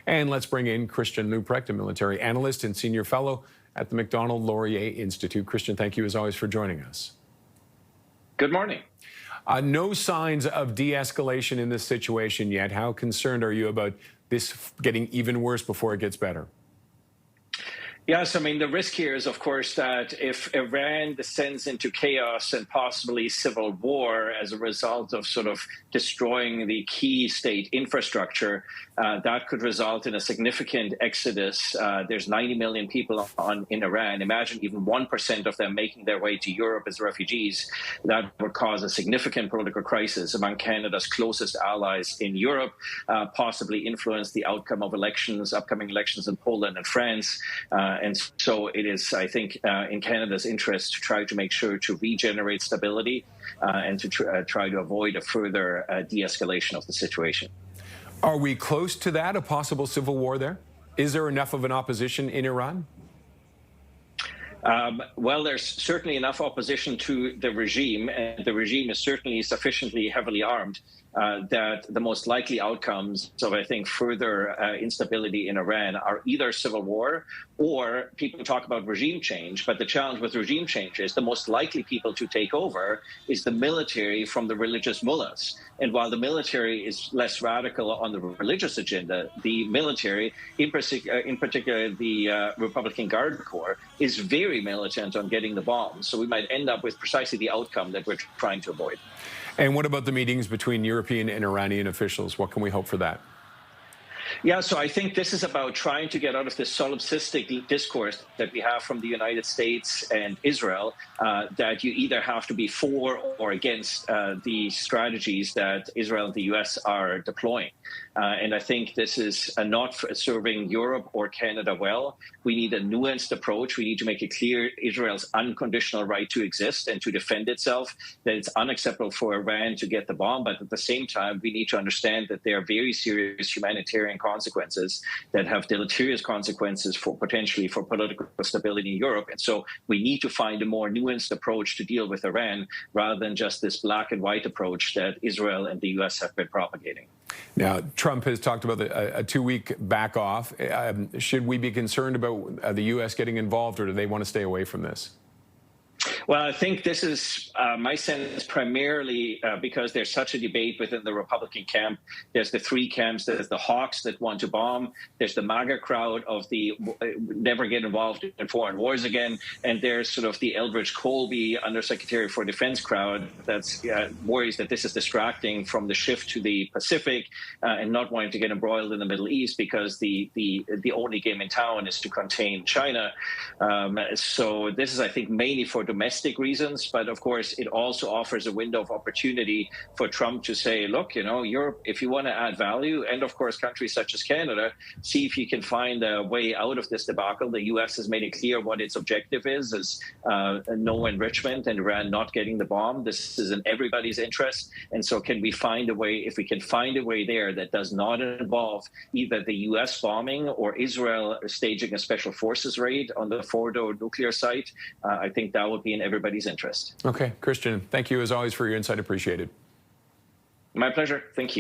And let's bring in Christian Leuprecht, a military analyst and senior fellow at the Macdonald-Laurier Institute. Christian, thank you as always for joining us. Good morning. No signs of de-escalation in this situation yet. How concerned are you about this getting even worse before it gets better? Yes, I mean, the risk here is, of course, that if Iran descends into chaos and possibly civil war as a result of sort of destroying the key state infrastructure, that could result in a significant exodus. There's 90 million people in Iran. Imagine even 1% of them making their way to Europe as refugees. That would cause a significant political crisis among Canada's closest allies in Europe, possibly influence the outcome of elections, upcoming elections in Poland and France. And so it is, I think, in Canada's interest to try to make sure to regenerate stability and to try to avoid a further de-escalation of the situation. Are we close to that, a possible civil war there? Is there enough of an opposition in Iran? Well, there's certainly enough opposition to the regime, and the regime is certainly sufficiently heavily armed that the most likely outcomes of, I think, further instability in Iran are either civil war or people talk about regime change. But the challenge with regime change is the most likely people to take over is the military from the religious mullahs. And while the military is less radical on the religious agenda, the military, in particular the Republican Guard Corps, is very militant on getting the bombs. So we might end up with precisely the outcome that we're trying to avoid. And what about the meetings between European and Iranian officials? What can we hope for that? Yeah, so I think this is about trying to get out of this solipsistic discourse that we have from the United States and Israel, that you either have to be for or against the strategies that Israel and the U.S. are deploying. And I think this is not serving Europe or Canada well. We need a nuanced approach. We need to make it clear Israel's unconditional right to exist and to defend itself, that it's unacceptable for Iran to get the bomb. But at the same time, we need to understand that there are very serious humanitarian consequences that have deleterious consequences for potentially for political stability in Europe. And so we need to find a more nuanced approach to deal with Iran rather than just this black and white approach that Israel and the U.S. have been propagating. Now, Trump has talked about a 2-week back off. Should we be concerned about the U.S. getting involved, or do they want to stay away from this? Well, I think this is my sense primarily because there's such a debate within the Republican camp. There's the three camps. There's the hawks that want to bomb. There's the MAGA crowd of the never get involved in foreign wars again. And there's sort of the Eldridge Colby Undersecretary for Defense crowd that's worries that this is distracting from the shift to the Pacific and not wanting to get embroiled in the Middle East because the only game in town is to contain China. So this is, I think, mainly for domestic reasons, but of course it also offers a window of opportunity for Trump to say, look, you know, Europe, if you want to add value, and of course countries such as Canada, see if you can find a way out of this debacle. The U.S. has made it clear what its objective is no enrichment and Iran not getting the bomb. This is in everybody's interest. And so can we find a way, if we can find a way there that does not involve either the U.S. bombing or Israel staging a special forces raid on the Fordo nuclear site, I think that would be in everybody's interest. Okay, Christian, thank you as always for your insight. Appreciated. My pleasure. Thank you.